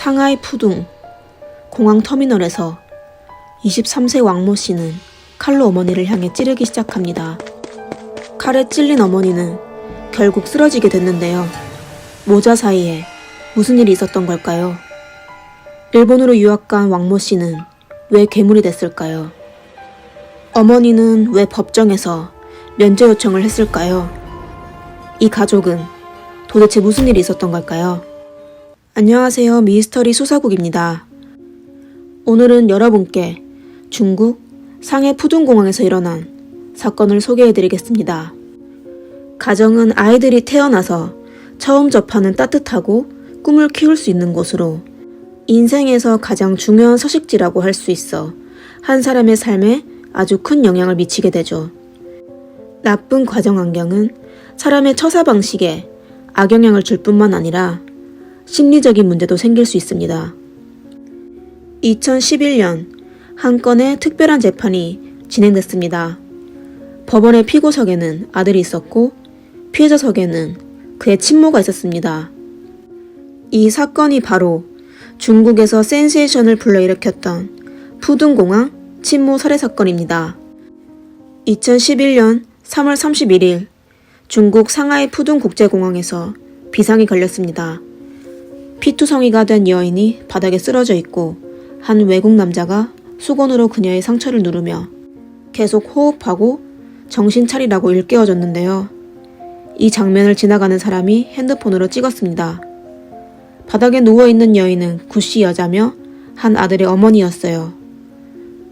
상하이 푸둥 공항터미널에서 23세 왕모 씨는 칼로 어머니를 향해 찌르기 시작합니다. 칼에 찔린 어머니는 결국 쓰러지게 됐는데요. 모자 사이에 무슨 일이 있었던 걸까요? 일본으로 유학 간 왕모 씨는 왜 괴물이 됐을까요? 어머니는 왜 법정에서 면죄 요청을 했을까요? 이 가족은 도대체 무슨 일이 있었던 걸까요? 안녕하세요. 미스터리 수사국입니다. 오늘은 여러분께 중국 상해 푸둥공항에서 일어난 사건을 소개해드리겠습니다. 가정은 아이들이 태어나서 처음 접하는 따뜻하고 꿈을 키울 수 있는 곳으로 인생에서 가장 중요한 서식지라고 할 수 있어 한 사람의 삶에 아주 큰 영향을 미치게 되죠. 나쁜 가정 환경은 사람의 처사 방식에 악영향을 줄 뿐만 아니라 심리적인 문제도 생길 수 있습니다. 2011년 한 건의 특별한 재판이 진행됐습니다. 법원의 피고석에는 아들이 있었고 피해자석에는 그의 친모가 있었습니다. 이 사건이 바로 중국에서 센세이션을 불러일으켰던 푸둥공항 친모 살해 사건입니다. 2011년 3월 31일 중국 상하이 푸둥국제공항에서 비상이 걸렸습니다. 피투성이가 된 여인이 바닥에 쓰러져 있고 한 외국 남자가 수건으로 그녀의 상처를 누르며 계속 호흡하고 정신 차리라고 일깨워줬는데요. 이 장면을 지나가는 사람이 핸드폰으로 찍었습니다. 바닥에 누워있는 여인은 구씨 여자며 한 아들의 어머니였어요.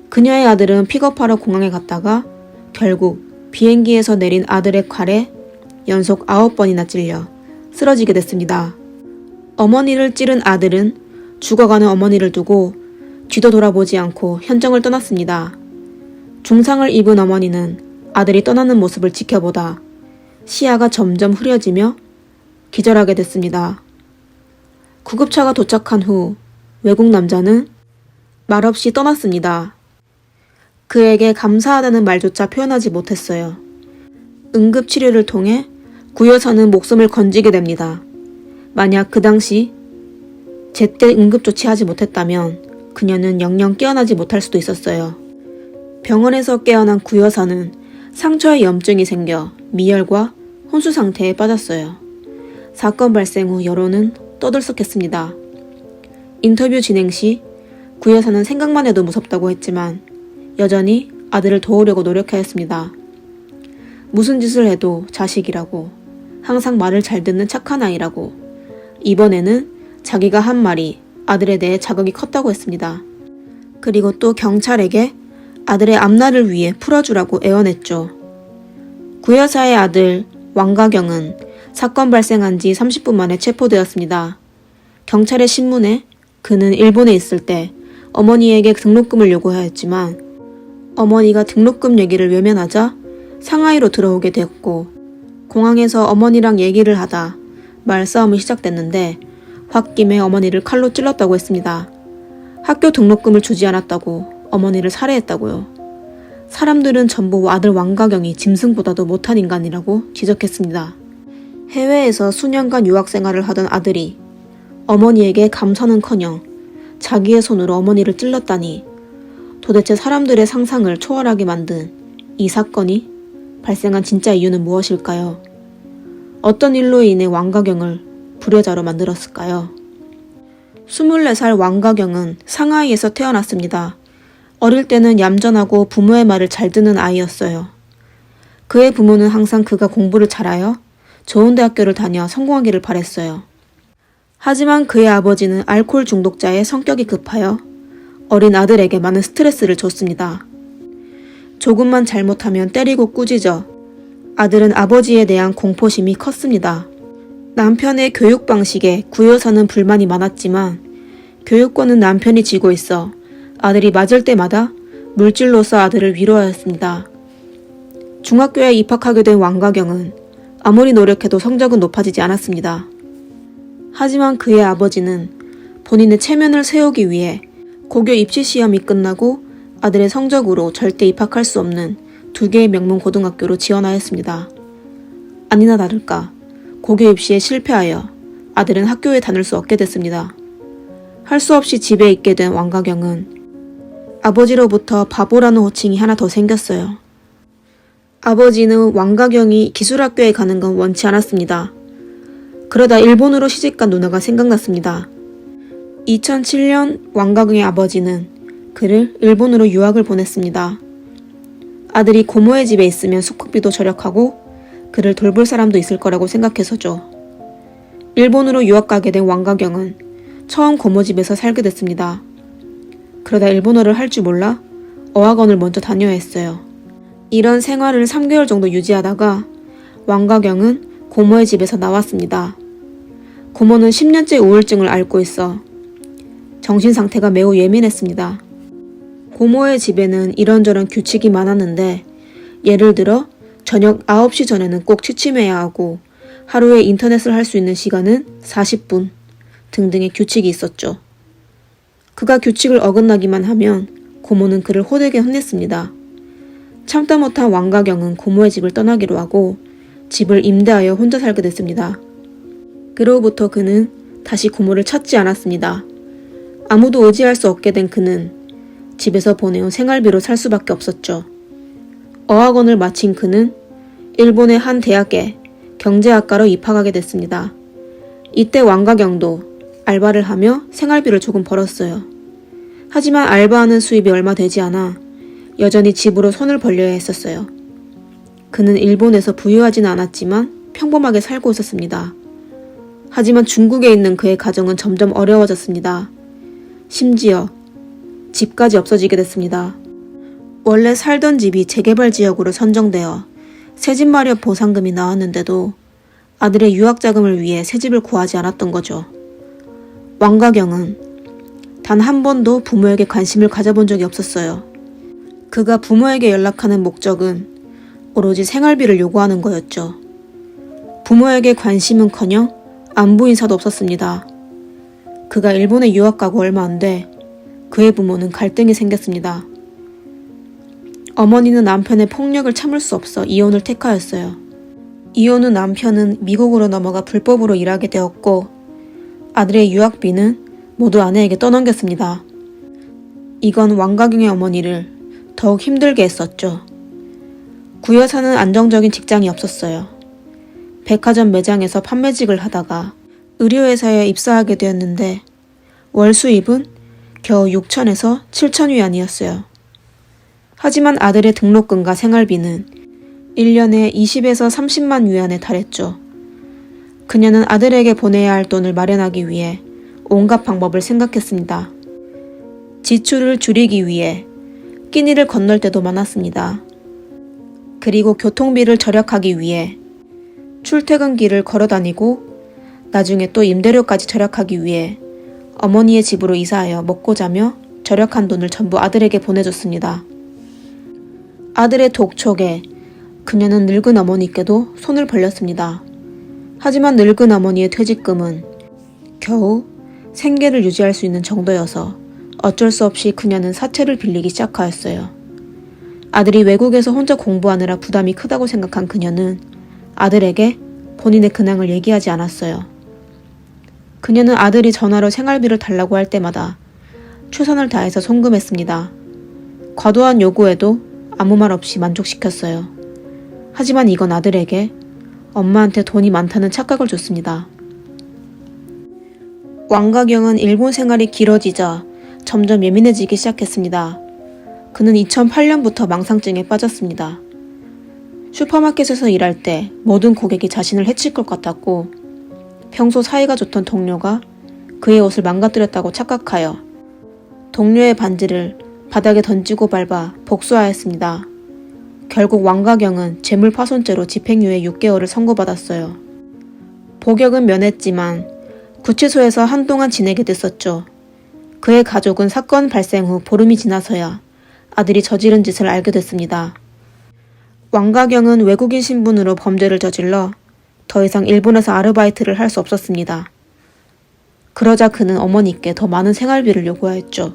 그녀의 아들은 픽업하러 공항에 갔다가 결국 비행기에서 내린 아들의 칼에 연속 9번이나 찔려 쓰러지게 됐습니다. 어머니를 찌른 아들은 죽어가는 어머니를 두고 뒤도 돌아보지 않고 현장을 떠났습니다. 중상을 입은 어머니는 아들이 떠나는 모습을 지켜보다 시야가 점점 흐려지며 기절하게 됐습니다. 구급차가 도착한 후 외국 남자는 말없이 떠났습니다. 그에게 감사하다는 말조차 표현하지 못했어요. 응급치료를 통해 구여사는 목숨을 건지게 됩니다. 만약 그 당시 제때 응급조치하지 못했다면 그녀는 영영 깨어나지 못할 수도 있었어요. 병원에서 깨어난 구여사는 상처에 염증이 생겨 미열과 혼수 상태에 빠졌어요. 사건 발생 후 여론은 떠들썩했습니다. 인터뷰 진행 시 구여사는 생각만 해도 무섭다고 했지만 여전히 아들을 도우려고 노력하였습니다. 무슨 짓을 해도 자식이라고, 항상 말을 잘 듣는 착한 아이라고, 이번에는 자기가 한 말이 아들에 대해 자극이 컸다고 했습니다. 그리고 또 경찰에게 아들의 앞날을 위해 풀어주라고 애원했죠. 구여사의 아들 왕가경은 사건 발생한 지 30분 만에 체포되었습니다. 경찰의 신문에 그는 일본에 있을 때 어머니에게 등록금을 요구하였지만 어머니가 등록금 얘기를 외면하자 상하이로 들어오게 되었고 공항에서 어머니랑 얘기를 하다 말싸움이 시작됐는데 홧김에 어머니를 칼로 찔렀다고 했습니다. 학교 등록금을 주지 않았다고 어머니를 살해했다고요. 사람들은 전부 아들 왕가경이 짐승보다도 못한 인간이라고 지적했습니다. 해외에서 수년간 유학생활을 하던 아들이 어머니에게 감사는커녕 자기의 손으로 어머니를 찔렀다니 도대체 사람들의 상상을 초월하게 만든 이 사건이 발생한 진짜 이유는 무엇일까요? 어떤 일로 인해 왕가경을 불효자로 만들었을까요? 24살 왕가경은 상하이에서 태어났습니다. 어릴 때는 얌전하고 부모의 말을 잘 듣는 아이였어요. 그의 부모는 항상 그가 공부를 잘하여 좋은 대학교를 다녀 성공하기를 바랬어요. 하지만 그의 아버지는 알코올 중독자의 성격이 급하여 어린 아들에게 많은 스트레스를 줬습니다. 조금만 잘못하면 때리고 꾸짖어 아들은 아버지에 대한 공포심이 컸습니다. 남편의 교육 방식에 구여사는 불만이 많았지만 교육권은 남편이 쥐고 있어 아들이 맞을 때마다 물질로서 아들을 위로하였습니다. 중학교에 입학하게 된 왕가경은 아무리 노력해도 성적은 높아지지 않았습니다. 하지만 그의 아버지는 본인의 체면을 세우기 위해 고교 입시 시험이 끝나고 아들의 성적으로 절대 입학할 수 없는 2개의 명문 고등학교로 지원하였습니다. 아니나 다를까 고교 입시에 실패하여 아들은 학교에 다닐 수 없게 됐습니다. 할 수 없이 집에 있게 된 왕가경은 아버지로부터 바보라는 호칭이 하나 더 생겼어요. 아버지는 왕가경이 기술학교에 가는 건 원치 않았습니다. 그러다 일본으로 시집간 누나가 생각났습니다. 2007년 왕가경의 아버지는 그를 일본으로 유학을 보냈습니다. 아들이 고모의 집에 있으면 숙박비도 절약하고 그를 돌볼 사람도 있을 거라고 생각해서죠. 일본으로 유학 가게 된 왕가경은 처음 고모 집에서 살게 됐습니다. 그러다 일본어를 할 줄 몰라 어학원을 먼저 다녀야 했어요. 이런 생활을 3개월 정도 유지하다가 왕가경은 고모의 집에서 나왔습니다. 고모는 10년째 우울증을 앓고 있어 정신 상태가 매우 예민했습니다. 고모의 집에는 이런저런 규칙이 많았는데 예를 들어 저녁 9시 전에는 꼭 취침해야 하고 하루에 인터넷을 할 수 있는 시간은 40분 등등의 규칙이 있었죠. 그가 규칙을 어긋나기만 하면 고모는 그를 호되게 혼냈습니다. 참다 못한 왕가경은 고모의 집을 떠나기로 하고 집을 임대하여 혼자 살게 됐습니다. 그로부터 그는 다시 고모를 찾지 않았습니다. 아무도 의지할 수 없게 된 그는 집에서 보내온 생활비로 살 수밖에 없었죠. 어학원을 마친 그는 일본의 한 대학에 경제학과로 입학하게 됐습니다. 이때 왕가경도 알바를 하며 생활비를 조금 벌었어요. 하지만 알바하는 수입이 얼마 되지 않아 여전히 집으로 손을 벌려야 했었어요. 그는 일본에서 부유하지는 않았지만 평범하게 살고 있었습니다. 하지만 중국에 있는 그의 가정은 점점 어려워졌습니다. 심지어 집까지 없어지게 됐습니다. 원래 살던 집이 재개발 지역으로 선정되어 새집 마련 보상금이 나왔는데도 아들의 유학 자금을 위해 새 집을 구하지 않았던 거죠. 왕가경은 단 한 번도 부모에게 관심을 가져본 적이 없었어요. 그가 부모에게 연락하는 목적은 오로지 생활비를 요구하는 거였죠. 부모에게 관심은커녕 안부 인사도 없었습니다. 그가 일본에 유학 가고 얼마 안 돼 그의 부모는 갈등이 생겼습니다. 어머니는 남편의 폭력을 참을 수 없어 이혼을 택하였어요. 이혼 후 남편은 미국으로 넘어가 불법으로 일하게 되었고 아들의 유학비는 모두 아내에게 떠넘겼습니다. 이건 왕가경의 어머니를 더욱 힘들게 했었죠. 구여 사는 안정적인 직장이 없었어요. 백화점 매장에서 판매직을 하다가 의료회사에 입사하게 되었는데 월 수입은 겨우 6천에서 7천 위안이었어요. 하지만 아들의 등록금과 생활비는 1년에 20에서 30만 위안에 달했죠. 그녀는 아들에게 보내야 할 돈을 마련하기 위해 온갖 방법을 생각했습니다. 지출을 줄이기 위해 끼니를 건널 때도 많았습니다. 그리고 교통비를 절약하기 위해 출퇴근길을 걸어다니고 나중에 또 임대료까지 절약하기 위해 어머니의 집으로 이사하여 먹고 자며 절약한 돈을 전부 아들에게 보내줬습니다. 아들의 독촉에 그녀는 늙은 어머니께도 손을 벌렸습니다. 하지만 늙은 어머니의 퇴직금은 겨우 생계를 유지할 수 있는 정도여서 어쩔 수 없이 그녀는 사채를 빌리기 시작하였어요. 아들이 외국에서 혼자 공부하느라 부담이 크다고 생각한 그녀는 아들에게 본인의 근황을 얘기하지 않았어요. 그녀는 아들이 전화로 생활비를 달라고 할 때마다 최선을 다해서 송금했습니다. 과도한 요구에도 아무 말 없이 만족시켰어요. 하지만 이건 아들에게 엄마한테 돈이 많다는 착각을 줬습니다. 왕가경은 일본 생활이 길어지자 점점 예민해지기 시작했습니다. 그는 2008년부터 망상증에 빠졌습니다. 슈퍼마켓에서 일할 때 모든 고객이 자신을 해칠 것 같았고 평소 사이가 좋던 동료가 그의 옷을 망가뜨렸다고 착각하여 동료의 반지를 바닥에 던지고 밟아 복수하였습니다. 결국 왕가경은 재물파손죄로 집행유예 6개월을 선고받았어요. 복역은 면했지만 구치소에서 한동안 지내게 됐었죠. 그의 가족은 사건 발생 후 보름이 지나서야 아들이 저지른 짓을 알게 됐습니다. 왕가경은 외국인 신분으로 범죄를 저질러 더 이상 일본에서 아르바이트를 할 수 없었습니다. 그러자 그는 어머니께 더 많은 생활비를 요구하였죠.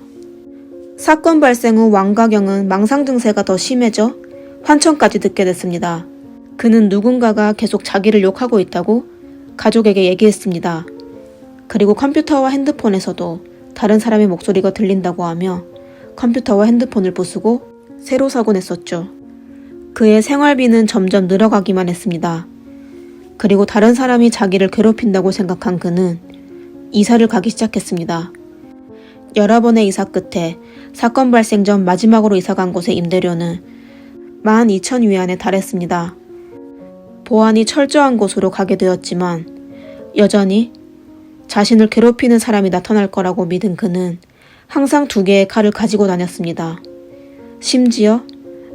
사건 발생 후 왕가경은 망상 증세가 더 심해져 환청까지 듣게 됐습니다. 그는 누군가가 계속 자기를 욕하고 있다고 가족에게 얘기했습니다. 그리고 컴퓨터와 핸드폰에서도 다른 사람의 목소리가 들린다고 하며 컴퓨터와 핸드폰을 부수고 새로 사고 냈었죠. 그의 생활비는 점점 늘어가기만 했습니다. 그리고 다른 사람이 자기를 괴롭힌다고 생각한 그는 이사를 가기 시작했습니다. 여러 번의 이사 끝에 사건 발생 전 마지막으로 이사간 곳의 임대료는 12,000위안에 달했습니다. 보안이 철저한 곳으로 가게 되었지만 여전히 자신을 괴롭히는 사람이 나타날 거라고 믿은 그는 항상 2개의 칼을 가지고 다녔습니다. 심지어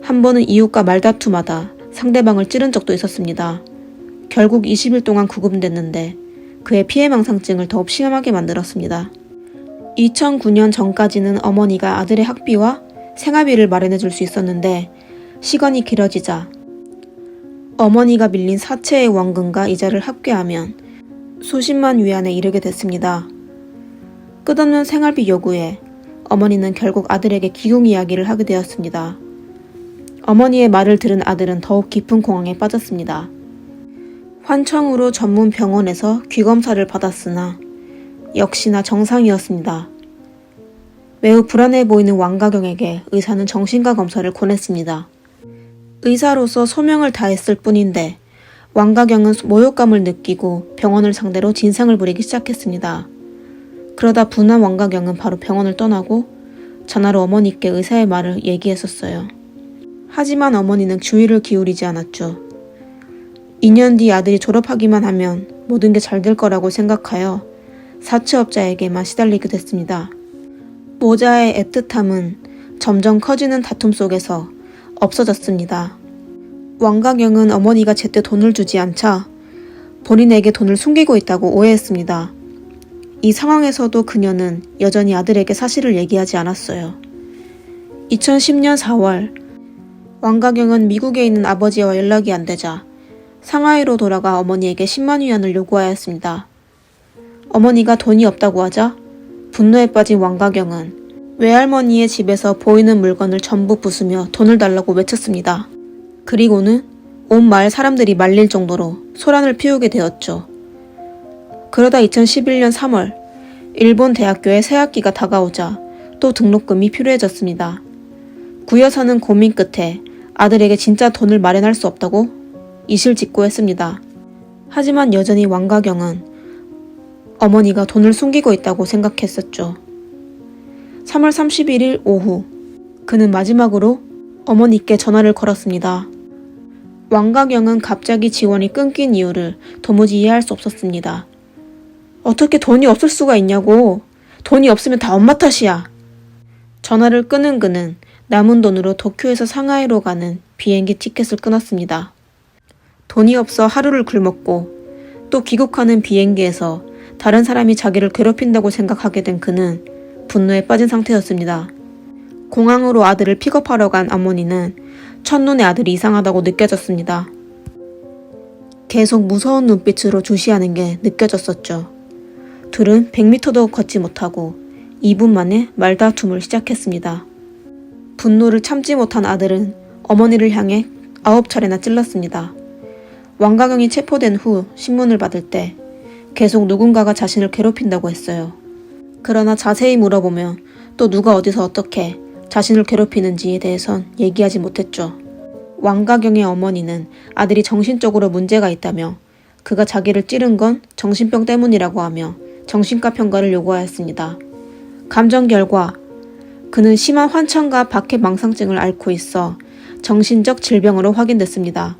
한 번은 이웃과 말다툼하다 상대방을 찌른 적도 있었습니다. 결국 20일 동안 구금됐는데 그의 피해망상증을 더욱 심하게 만들었습니다. 2009년 전까지는 어머니가 아들의 학비와 생활비를 마련해 줄 수 있었는데 시간이 길어지자 어머니가 밀린 사채의 원금과 이자를 합계하면 수십만 위안에 이르게 됐습니다. 끝없는 생활비 요구에 어머니는 결국 아들에게 기용 이야기를 하게 되었습니다. 어머니의 말을 들은 아들은 더욱 깊은 공황에 빠졌습니다. 환청으로 전문 병원에서 귀검사를 받았으나 역시나 정상이었습니다. 매우 불안해 보이는 왕가경에게 의사는 정신과 검사를 권했습니다. 의사로서 소명을 다했을 뿐인데 왕가경은 모욕감을 느끼고 병원을 상대로 진상을 부리기 시작했습니다. 그러다 분한 왕가경은 바로 병원을 떠나고 전화로 어머니께 의사의 말을 얘기했었어요. 하지만 어머니는 주의를 기울이지 않았죠. 2년 뒤 아들이 졸업하기만 하면 모든 게 잘 될 거라고 생각하여 사채업자에게만 시달리게 됐습니다. 모자의 애틋함은 점점 커지는 다툼 속에서 없어졌습니다. 왕가경은 어머니가 제때 돈을 주지 않자 본인에게 돈을 숨기고 있다고 오해했습니다. 이 상황에서도 그녀는 여전히 아들에게 사실을 얘기하지 않았어요. 2010년 4월, 왕가경은 미국에 있는 아버지와 연락이 안 되자 상하이로 돌아가 어머니에게 10만 위안을 요구하였습니다. 어머니가 돈이 없다고 하자 분노에 빠진 왕가경은 외할머니의 집에서 보이는 물건을 전부 부수며 돈을 달라고 외쳤습니다. 그리고는 온 마을 사람들이 말릴 정도로 소란을 피우게 되었죠. 그러다 2011년 3월, 일본 대학교에 새학기가 다가오자 또 등록금이 필요해졌습니다. 구여사는 고민 끝에 아들에게 진짜 돈을 마련할 수 없다고 이실직고했습니다. 하지만 여전히 왕가경은 어머니가 돈을 숨기고 있다고 생각했었죠. 3월 31일 오후, 그는 마지막으로 어머니께 전화를 걸었습니다. 왕가경은 갑자기 지원이 끊긴 이유를 도무지 이해할 수 없었습니다. 어떻게 돈이 없을 수가 있냐고. 돈이 없으면 다 엄마 탓이야. 전화를 끊은 그는 남은 돈으로 도쿄에서 상하이로 가는 비행기 티켓을 끊었습니다. 돈이 없어 하루를 굶었고 또 귀국하는 비행기에서 다른 사람이 자기를 괴롭힌다고 생각하게 된 그는 분노에 빠진 상태였습니다. 공항으로 아들을 픽업하러 간 어머니는 첫눈에 아들이 이상하다고 느껴졌습니다. 계속 무서운 눈빛으로 주시하는 게 느껴졌었죠. 둘은 100m도 걷지 못하고 2분 만에 말다툼을 시작했습니다. 분노를 참지 못한 아들은 어머니를 향해 9차례나 찔렀습니다. 왕가경이 체포된 후 신문을 받을 때 계속 누군가가 자신을 괴롭힌다고 했어요. 그러나 자세히 물어보면 또 누가 어디서 어떻게 자신을 괴롭히는지에 대해선 얘기하지 못했죠. 왕가경의 어머니는 아들이 정신적으로 문제가 있다며 그가 자기를 찌른 건 정신병 때문이라고 하며 정신과 평가를 요구하였습니다. 감정 결과 그는 심한 환청과 박해망상증을 앓고 있어 정신적 질병으로 확인됐습니다.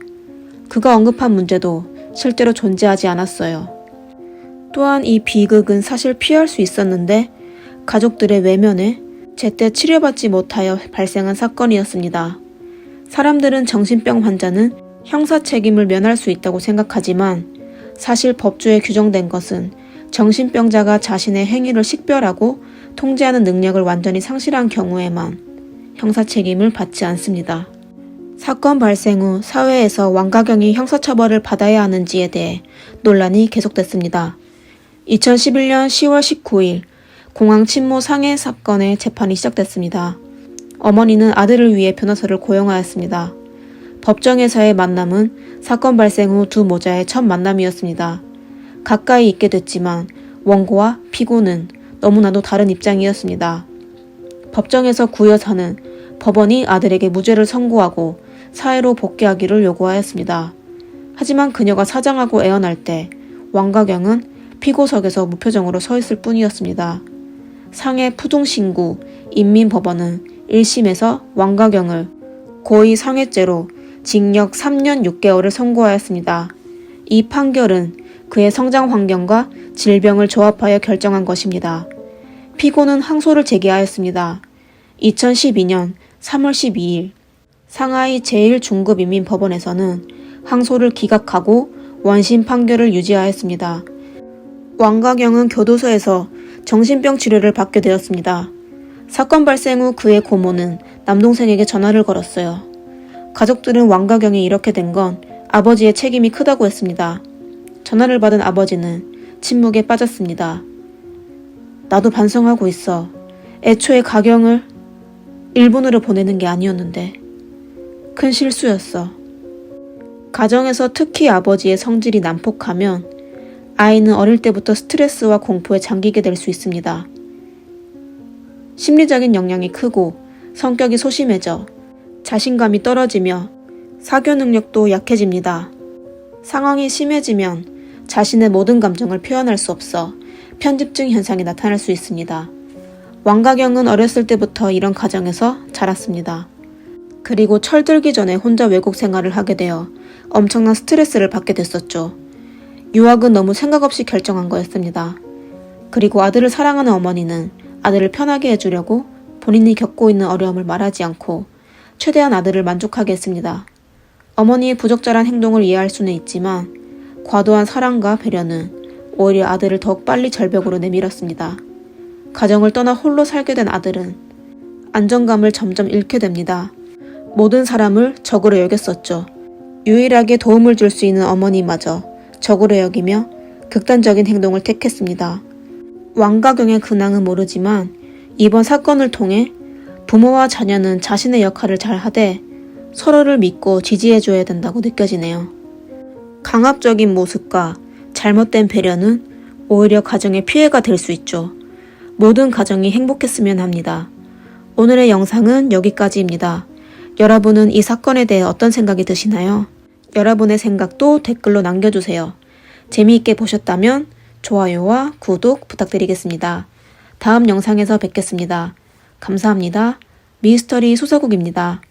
그가 언급한 문제도 실제로 존재하지 않았어요. 또한 이 비극은 사실 피할 수 있었는데 가족들의 외면에 제때 치료받지 못하여 발생한 사건이었습니다. 사람들은 정신병 환자는 형사 책임을 면할 수 있다고 생각하지만 사실 법조에 규정된 것은 정신병자가 자신의 행위를 식별하고 통제하는 능력을 완전히 상실한 경우에만 형사 책임을 받지 않습니다. 사건 발생 후 사회에서 왕가경이 형사처벌을 받아야 하는지에 대해 논란이 계속됐습니다. 2011년 10월 19일 공항 침몰 상해 사건의 재판이 시작됐습니다. 어머니는 아들을 위해 변호사를 고용하였습니다. 법정에서의 만남은 사건 발생 후 두 모자의 첫 만남이었습니다. 가까이 있게 됐지만 원고와 피고는 너무나도 다른 입장이었습니다. 법정에서 구 여사는 법원이 아들에게 무죄를 선고하고 사회로 복귀하기를 요구하였습니다. 하지만 그녀가 사장하고 애원할 때 왕가경은 피고석에서 무표정으로 서 있을 뿐이었습니다. 상해 푸둥신구 인민법원은 1심에서 왕가경을 고의 상해죄로 징역 3년 6개월을 선고하였습니다. 이 판결은 그의 성장 환경과 질병을 조합하여 결정한 것입니다. 피고는 항소를 제기하였습니다. 2012년 3월 12일 상하이 제1중급인민법원에서는 항소를 기각하고 원심 판결을 유지하였습니다. 왕가경은 교도소에서 정신병 치료를 받게 되었습니다. 사건 발생 후 그의 고모는 남동생에게 전화를 걸었어요. 가족들은 왕가경이 이렇게 된 건 아버지의 책임이 크다고 했습니다. 전화를 받은 아버지는 침묵에 빠졌습니다. 나도 반성하고 있어. 애초에 가경을 일본으로 보내는 게 아니었는데 큰 실수였어. 가정에서 특히 아버지의 성질이 난폭하면 아이는 어릴 때부터 스트레스와 공포에 잠기게 될 수 있습니다. 심리적인 영향이 크고 성격이 소심해져 자신감이 떨어지며 사교 능력도 약해집니다. 상황이 심해지면 자신의 모든 감정을 표현할 수 없어 편집증 현상이 나타날 수 있습니다. 왕가경은 어렸을 때부터 이런 가정에서 자랐습니다. 그리고 철들기 전에 혼자 외국 생활을 하게 되어 엄청난 스트레스를 받게 됐었죠. 유학은 너무 생각 없이 결정한 거였습니다. 그리고 아들을 사랑하는 어머니는 아들을 편하게 해주려고 본인이 겪고 있는 어려움을 말하지 않고 최대한 아들을 만족하게 했습니다. 어머니의 부적절한 행동을 이해할 수는 있지만 과도한 사랑과 배려는 오히려 아들을 더욱 빨리 절벽으로 내밀었습니다. 가정을 떠나 홀로 살게 된 아들은 안정감을 점점 잃게 됩니다. 모든 사람을 적으로 여겼었죠. 유일하게 도움을 줄 수 있는 어머니마저 적으로 여기며 극단적인 행동을 택했습니다. 왕가경의 근황은 모르지만 이번 사건을 통해 부모와 자녀는 자신의 역할을 잘 하되 서로를 믿고 지지해줘야 된다고 느껴지네요. 강압적인 모습과 잘못된 배려는 오히려 가정에 피해가 될 수 있죠. 모든 가정이 행복했으면 합니다. 오늘의 영상은 여기까지입니다. 여러분은 이 사건에 대해 어떤 생각이 드시나요? 여러분의 생각도 댓글로 남겨주세요. 재미있게 보셨다면 좋아요와 구독 부탁드리겠습니다. 다음 영상에서 뵙겠습니다. 감사합니다. 미스터리 소서국입니다.